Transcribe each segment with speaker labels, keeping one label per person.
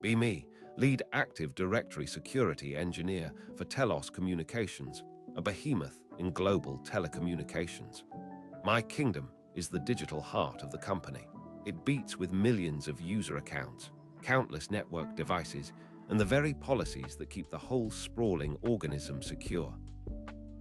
Speaker 1: Be me, lead Active Directory Security Engineer for Telos Communications, a behemoth in global telecommunications. My kingdom is the digital heart of the company. It beats with millions of user accounts, countless network devices, and the very policies that keep the whole sprawling organism secure.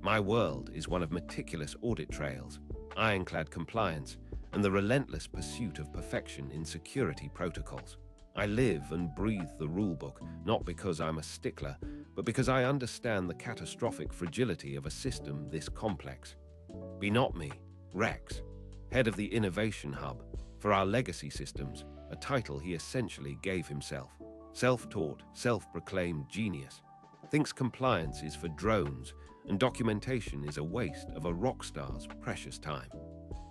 Speaker 1: My world is one of meticulous audit trails, ironclad compliance, and the relentless pursuit of perfection in security protocols. I live and breathe the rulebook, not because I'm a stickler, but because I understand the catastrophic fragility of a system this complex. Be not me, Rex, head of the Innovation Hub, for our legacy systems, a title he essentially gave himself. Self-taught, self-proclaimed genius. Thinks compliance is for drones and documentation is a waste of a rock star's precious time.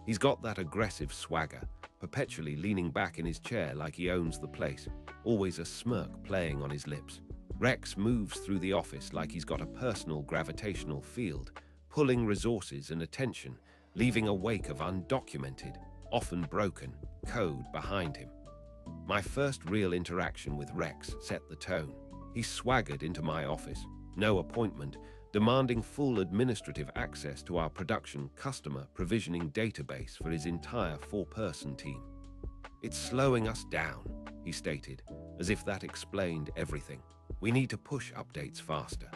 Speaker 1: He's got that aggressive swagger, perpetually leaning back in his chair like he owns the place, always a smirk playing on his lips. Rex moves through the office like he's got a personal gravitational field, pulling resources and attention, leaving a wake of undocumented, often broken, code behind him. My first real interaction with Rex set the tone. He swaggered into my office, no appointment, demanding full administrative access to our production customer provisioning database for his entire four-person team. "It's slowing us down," he stated, as if that explained everything. "We need to push updates faster."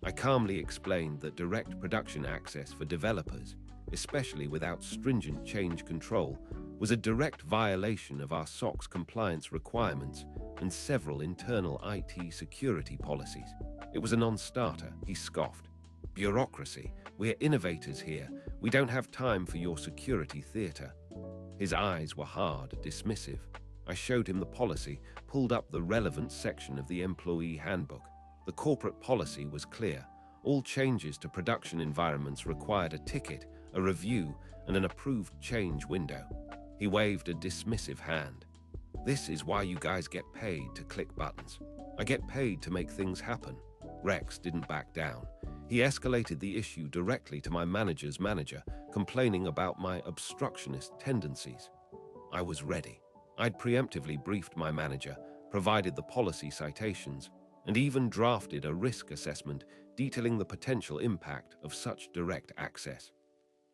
Speaker 1: I calmly explained that direct production access for developers, especially without stringent change control, was a direct violation of our SOX compliance requirements and several internal IT security policies. It was a non-starter, he scoffed. "Bureaucracy. We're innovators here. We don't have time for your security theater." His eyes were hard, dismissive. I showed him the policy, pulled up the relevant section of the employee handbook. The corporate policy was clear. All changes to production environments required a ticket, a review, and an approved change window. He waved a dismissive hand. "This is why you guys get paid to click buttons. I get paid to make things happen." Rex didn't back down. He escalated the issue directly to my manager's manager, complaining about my obstructionist tendencies. I was ready. I'd preemptively briefed my manager, provided the policy citations, and even drafted a risk assessment detailing the potential impact of such direct access.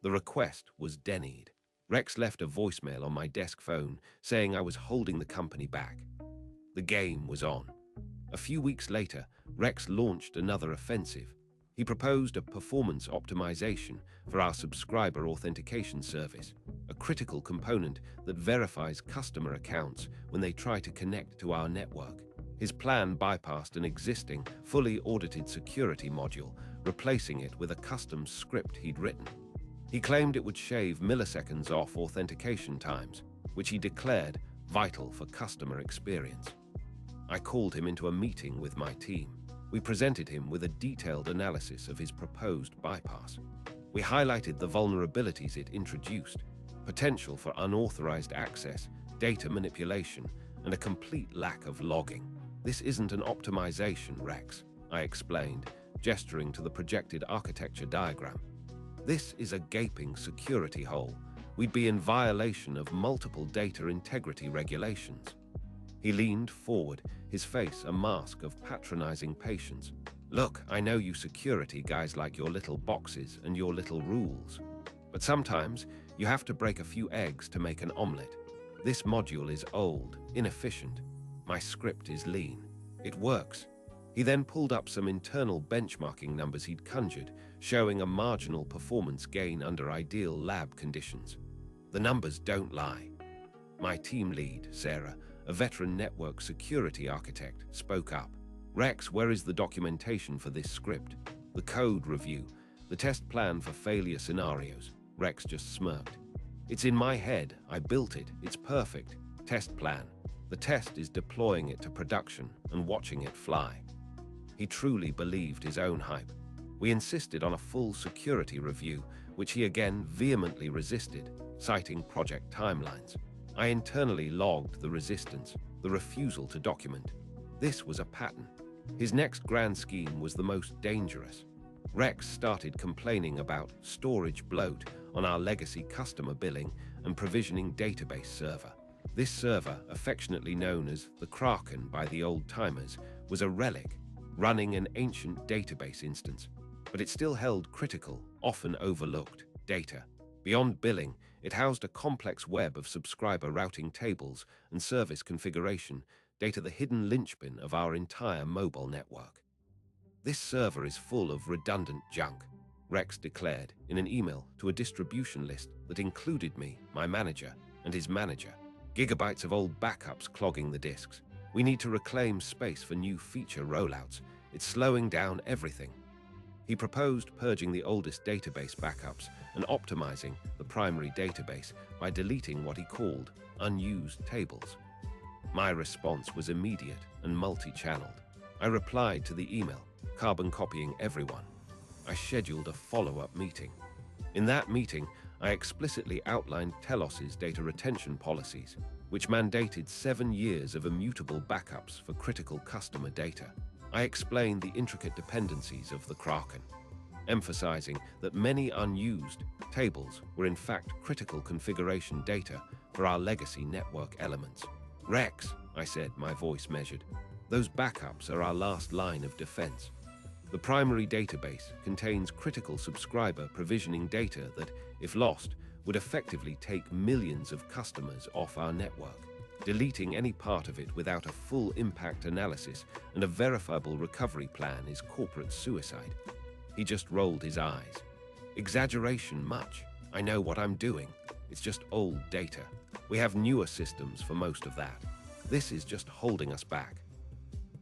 Speaker 1: The request was denied. Rex left a voicemail on my desk phone saying I was holding the company back. The game was on. A few weeks later, Rex launched another offensive. He proposed a performance optimization for our subscriber authentication service, a critical component that verifies customer accounts when they try to connect to our network. His plan bypassed an existing, fully audited security module, replacing it with a custom script he'd written. He claimed it would shave milliseconds off authentication times, which he declared vital for customer experience. I called him into a meeting with my team. We presented him with a detailed analysis of his proposed bypass. We highlighted the vulnerabilities it introduced, potential for unauthorized access, data manipulation, and a complete lack of logging. "This isn't an optimization, Rex," I explained, gesturing to the projected architecture diagram. "This is a gaping security hole. We'd be in violation of multiple data integrity regulations." He leaned forward, his face a mask of patronizing patience. "Look, I know you security guys like your little boxes and your little rules. But sometimes you have to break a few eggs to make an omelet. This module is old, inefficient. My script is lean. It works." He then pulled up some internal benchmarking numbers he'd conjured, showing a marginal performance gain under ideal lab conditions. "The numbers don't lie." My team lead, Sarah, a veteran network security architect, spoke up. "Rex, where is the documentation for this script? The code review, the test plan for failure scenarios?" Rex just smirked. "It's in my head. I built it. It's perfect. Test plan. The test is deploying it to production and watching it fly." He truly believed his own hype. We insisted on a full security review, which he again vehemently resisted, citing project timelines. I internally logged the resistance, the refusal to document. This was a pattern. His next grand scheme was the most dangerous. Rex started complaining about storage bloat on our legacy customer billing and provisioning database server. This server, affectionately known as the Kraken by the old-timers, was a relic, running an ancient database instance, but it still held critical, often overlooked, data. Beyond billing, it housed a complex web of subscriber routing tables and service configuration, data the hidden linchpin of our entire mobile network. "This server is full of redundant junk," Rex declared in an email to a distribution list that included me, my manager, and his manager. "Gigabytes of old backups clogging the disks. We need to reclaim space for new feature rollouts. It's slowing down everything." He proposed purging the oldest database backups and optimizing the primary database by deleting what he called unused tables. My response was immediate and multi-channeled. I replied to the email, carbon copying everyone. I scheduled a follow-up meeting. In that meeting, I explicitly outlined Telos's data retention policies, which mandated 7 years of immutable backups for critical customer data. I explained the intricate dependencies of the Kraken, emphasizing that many unused tables were in fact critical configuration data for our legacy network elements. "Rex," I said, my voice measured, "those backups are our last line of defense. The primary database contains critical subscriber provisioning data that, if lost, would effectively take millions of customers off our network. Deleting any part of it without a full impact analysis and a verifiable recovery plan is corporate suicide." He just rolled his eyes. "Exaggeration much. I know what I'm doing. It's just old data. We have newer systems for most of that. This is just holding us back."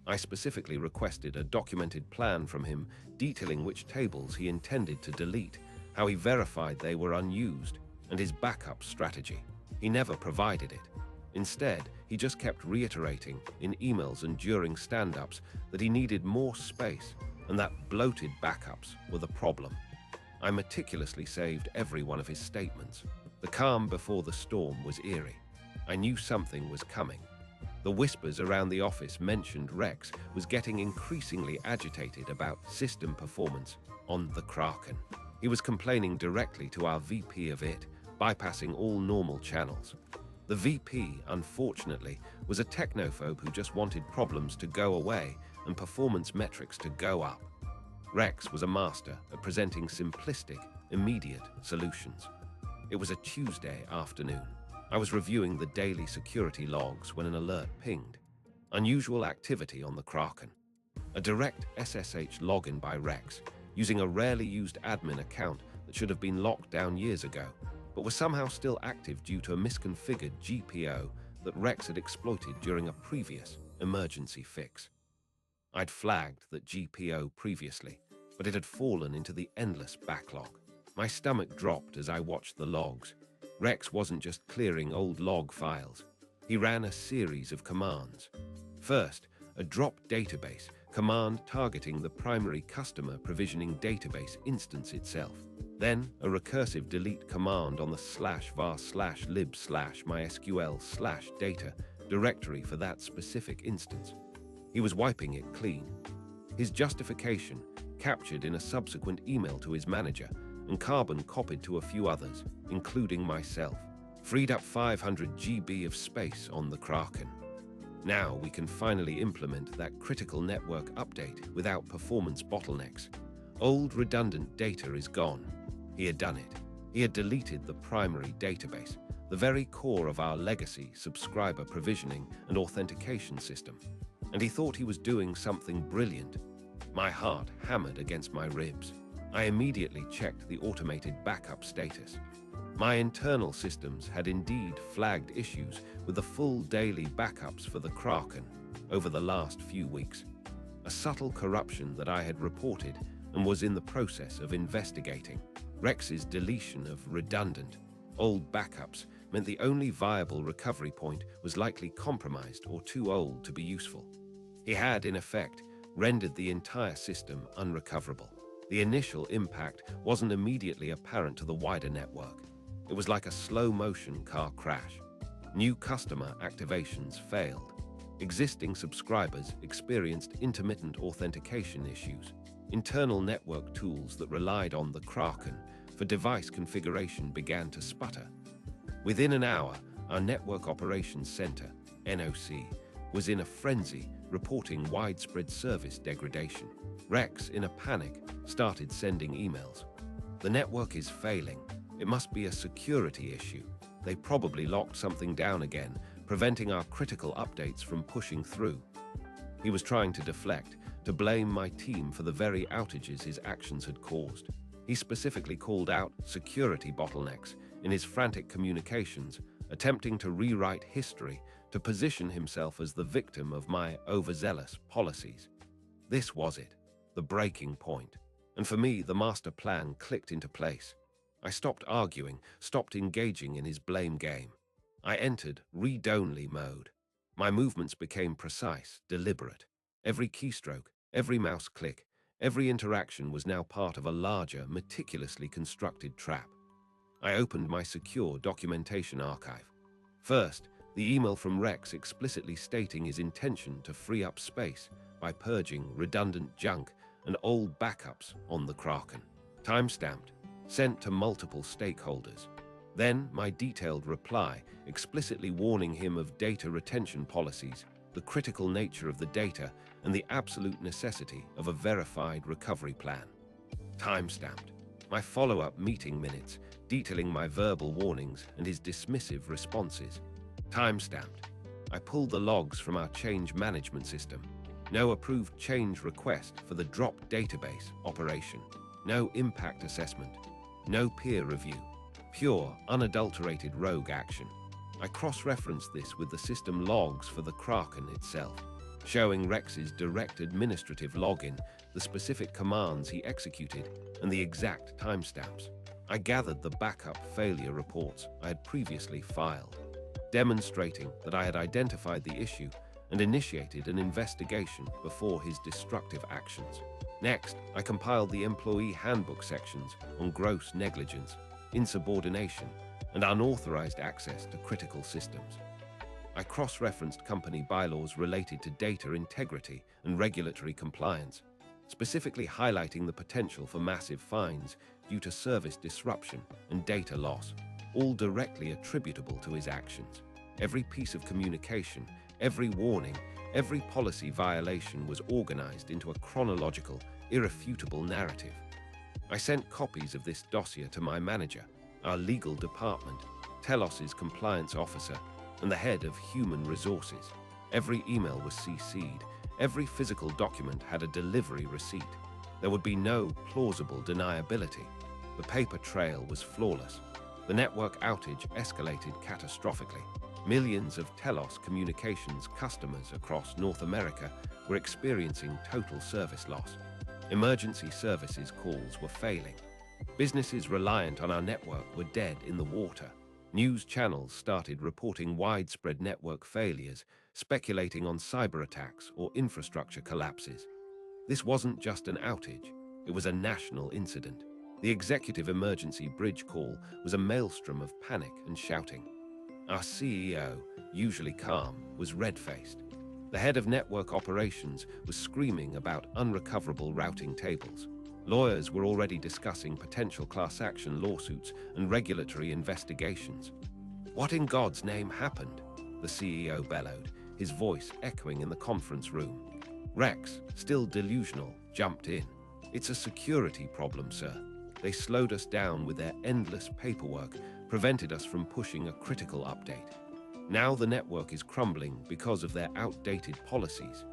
Speaker 1: I specifically requested a documented plan from him detailing which tables he intended to delete, how he verified they were unused, and his backup strategy. He never provided it. Instead, he just kept reiterating in emails and during stand-ups that he needed more space and that bloated backups were the problem. I meticulously saved every one of his statements. The calm before the storm was eerie. I knew something was coming. The whispers around the office mentioned Rex was getting increasingly agitated about system performance on the Kraken. He was complaining directly to our VP of it, bypassing all normal channels. The VP, unfortunately, was a technophobe who just wanted problems to go away and performance metrics to go up. Rex was a master at presenting simplistic, immediate solutions. It was a Tuesday afternoon. I was reviewing the daily security logs when an alert pinged. Unusual activity on the Kraken. A direct SSH login by Rex, using a rarely used admin account that should have been locked down years ago, but was somehow still active due to a misconfigured GPO that Rex had exploited during a previous emergency fix. I'd flagged that GPO previously, but it had fallen into the endless backlog. My stomach dropped as I watched the logs. Rex wasn't just clearing old log files. He ran a series of commands. First, a drop database command targeting the primary customer provisioning database instance itself. Then, a recursive delete command on the /var/lib/mysql/data directory for that specific instance. He was wiping it clean. His justification, captured in a subsequent email to his manager, and carbon copied to a few others, including myself, freed up 500 GB of space on the Kraken. Now we can finally implement that critical network update without performance bottlenecks. Old redundant data is gone. He had done it. He had deleted the primary database, the very core of our legacy subscriber provisioning and authentication system. And he thought he was doing something brilliant. My heart hammered against my ribs. I immediately checked the automated backup status. My internal systems had indeed flagged issues with the full daily backups for the Kraken over the last few weeks. A subtle corruption that I had reported and was in the process of investigating. Rex's deletion of redundant, old backups meant the only viable recovery point was likely compromised or too old to be useful. He had, in effect, rendered the entire system unrecoverable. The initial impact wasn't immediately apparent to the wider network. It was like a slow-motion car crash. New customer activations failed. Existing subscribers experienced intermittent authentication issues. Internal network tools that relied on the Kraken for device configuration began to sputter. Within an hour, Our Network Operations Center, NOC, was in a frenzy, reporting widespread service degradation. Rex, in a panic, started sending emails. The network is failing. It must be a security issue. They probably locked something down again, preventing our critical updates from pushing through. He was trying to deflect, to blame my team for the very outages his actions had caused. He specifically called out security bottlenecks in his frantic communications, attempting to rewrite history to position himself as the victim of my overzealous policies. This was it, the breaking point. And for me, the master plan clicked into place. I stopped arguing, stopped engaging in his blame game. I entered read-only mode. My movements became precise, deliberate. Every keystroke, every mouse click, every interaction was now part of a larger, meticulously constructed trap. I opened my secure documentation archive. First, the email from Rex explicitly stating his intention to free up space by purging redundant junk and old backups on the Kraken. Timestamped, sent to multiple stakeholders. Then my detailed reply, explicitly warning him of data retention policies, the critical nature of the data, and the absolute necessity of a verified recovery plan. Timestamped. My follow-up meeting minutes, detailing my verbal warnings and his dismissive responses. Timestamped. I pulled the logs from our change management system. No approved change request for the drop database operation. No impact assessment. No peer review. Pure, unadulterated rogue action. I cross-referenced this with the system logs for the Kraken itself, showing Rex's direct administrative login, the specific commands he executed, and the exact timestamps. I gathered the backup failure reports I had previously filed, demonstrating that I had identified the issue and initiated an investigation before his destructive actions. Next, I compiled the employee handbook sections on gross negligence, insubordination, and unauthorized access to critical systems. I cross-referenced company bylaws related to data integrity and regulatory compliance, specifically highlighting the potential for massive fines due to service disruption and data loss, all directly attributable to his actions. Every piece of communication, every warning, every policy violation was organized into a chronological, irrefutable narrative. I sent copies of this dossier to my manager, our legal department, Telos's compliance officer, and the head of human resources. Every email was CC'd. Every physical document had a delivery receipt. There would be no plausible deniability. The paper trail was flawless. The network outage escalated catastrophically. Millions of Telos Communications customers across North America were experiencing total service loss. Emergency services calls were failing. Businesses reliant on our network were dead in the water. News channels started reporting widespread network failures, speculating on cyber attacks or infrastructure collapses. This wasn't just an outage, it was a national incident. The executive emergency bridge call was a maelstrom of panic and shouting. Our CEO, usually calm, was red-faced. The head of network operations was screaming about unrecoverable routing tables. Lawyers were already discussing potential class action lawsuits and regulatory investigations. What in God's name happened? The CEO bellowed, his voice echoing in the conference room. Rex, still delusional, jumped in. It's a security problem, sir. They slowed us down with their endless paperwork, prevented us from pushing a critical update. Now the network is crumbling because of their outdated policies.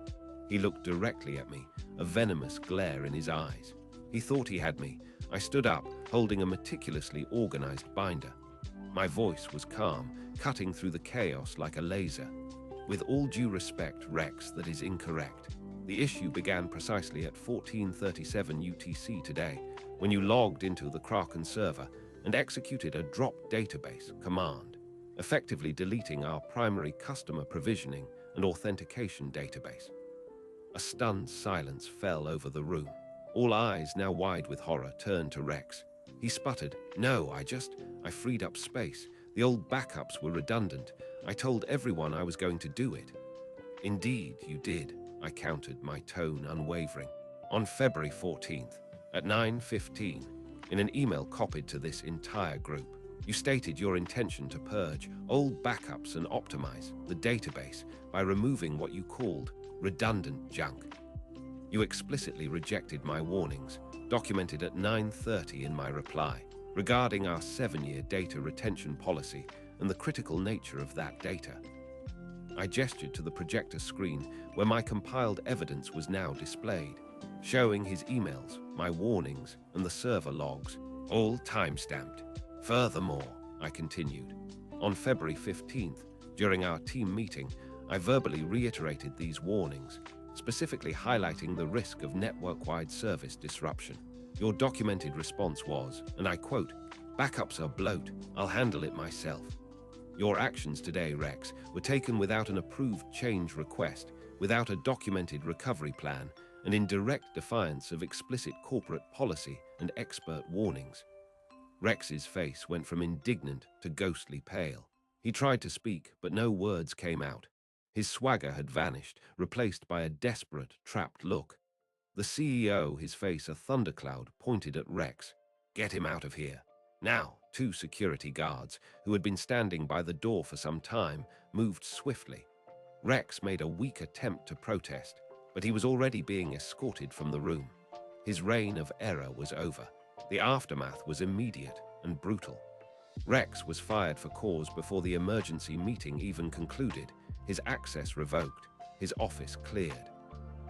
Speaker 1: He looked directly at me, a venomous glare in his eyes. He thought he had me. I stood up, holding a meticulously organized binder. My voice was calm, cutting through the chaos like a laser. With all due respect, Rex, that is incorrect. The issue began precisely at 14:37 UTC today, when you logged into the Kraken server and executed a drop database command, effectively deleting our primary customer provisioning and authentication database. A stunned silence fell over the room. All eyes, now wide with horror, turned to Rex. He sputtered, "No, I freed up space. The old backups were redundant. I told everyone I was going to do it." "Indeed, you did," I countered, my tone unwavering. On February 14th, at 9:15, in an email copied to this entire group. You stated your intention to purge old backups and optimize the database by removing what you called redundant junk. You explicitly rejected my warnings, documented at 9:30 in my reply, regarding our 7-year data retention policy and the critical nature of that data. I gestured to the projector screen where my compiled evidence was now displayed, showing his emails, my warnings, and the server logs, all time-stamped. Furthermore, I continued, on February 15th, during our team meeting, I verbally reiterated these warnings, specifically highlighting the risk of network-wide service disruption. Your documented response was, and I quote, "Backups are bloat, I'll handle it myself." Your actions today, Rex, were taken without an approved change request, without a documented recovery plan, and in direct defiance of explicit corporate policy and expert warnings. Rex's face went from indignant to ghostly pale. He tried to speak, but no words came out. His swagger had vanished, replaced by a desperate, trapped look. The CEO, his face a thundercloud, pointed at Rex. "Get him out of here." Now, 2 security guards, who had been standing by the door for some time, moved swiftly. Rex made a weak attempt to protest, but he was already being escorted from the room. His reign of error was over. The aftermath was immediate and brutal. Rex was fired for cause before the emergency meeting even concluded, his access revoked, his office cleared.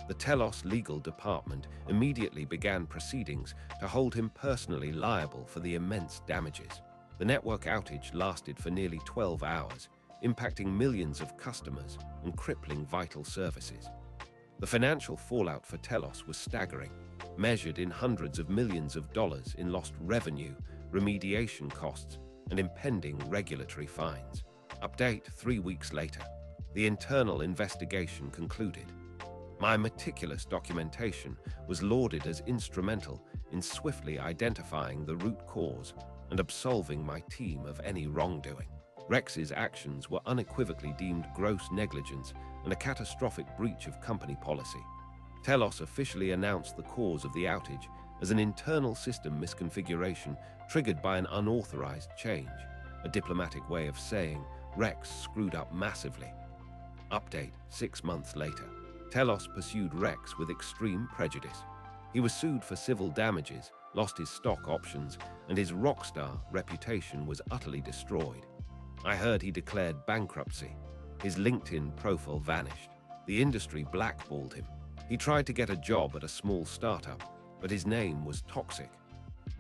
Speaker 1: The Telos legal department immediately began proceedings to hold him personally liable for the immense damages. The network outage lasted for nearly 12 hours, impacting millions of customers and crippling vital services. The financial fallout for Telos was staggering, measured in hundreds of millions of dollars in lost revenue, remediation costs, and impending regulatory fines. Update 3 weeks later. The internal investigation concluded. My meticulous documentation was lauded as instrumental in swiftly identifying the root cause and absolving my team of any wrongdoing. Rex's actions were unequivocally deemed gross negligence and a catastrophic breach of company policy. Telos officially announced the cause of the outage as an internal system misconfiguration triggered by an unauthorized change, a diplomatic way of saying Rex screwed up massively. Update 6 months later. Telos pursued Rex with extreme prejudice. He was sued for civil damages, lost his stock options, and his rockstar reputation was utterly destroyed. I heard he declared bankruptcy. His LinkedIn profile vanished. The industry blackballed him. He tried to get a job at a small startup, but his name was toxic.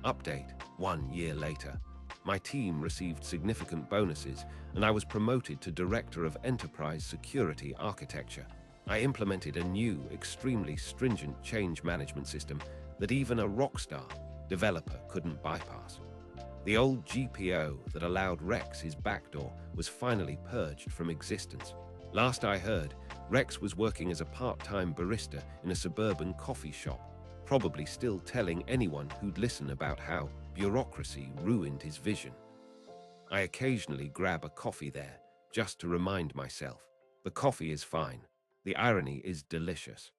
Speaker 1: Update 1 year later. My team received significant bonuses, and I was promoted to Director of Enterprise Security Architecture. I implemented a new, extremely stringent change management system that even a rockstar developer couldn't bypass. The old GPO that allowed Rex his backdoor was finally purged from existence. Last I heard, Rex was working as a part-time barista in a suburban coffee shop, probably still telling anyone who'd listen about how bureaucracy ruined his vision. I occasionally grab a coffee there, just to remind myself. The coffee is fine. The irony is delicious.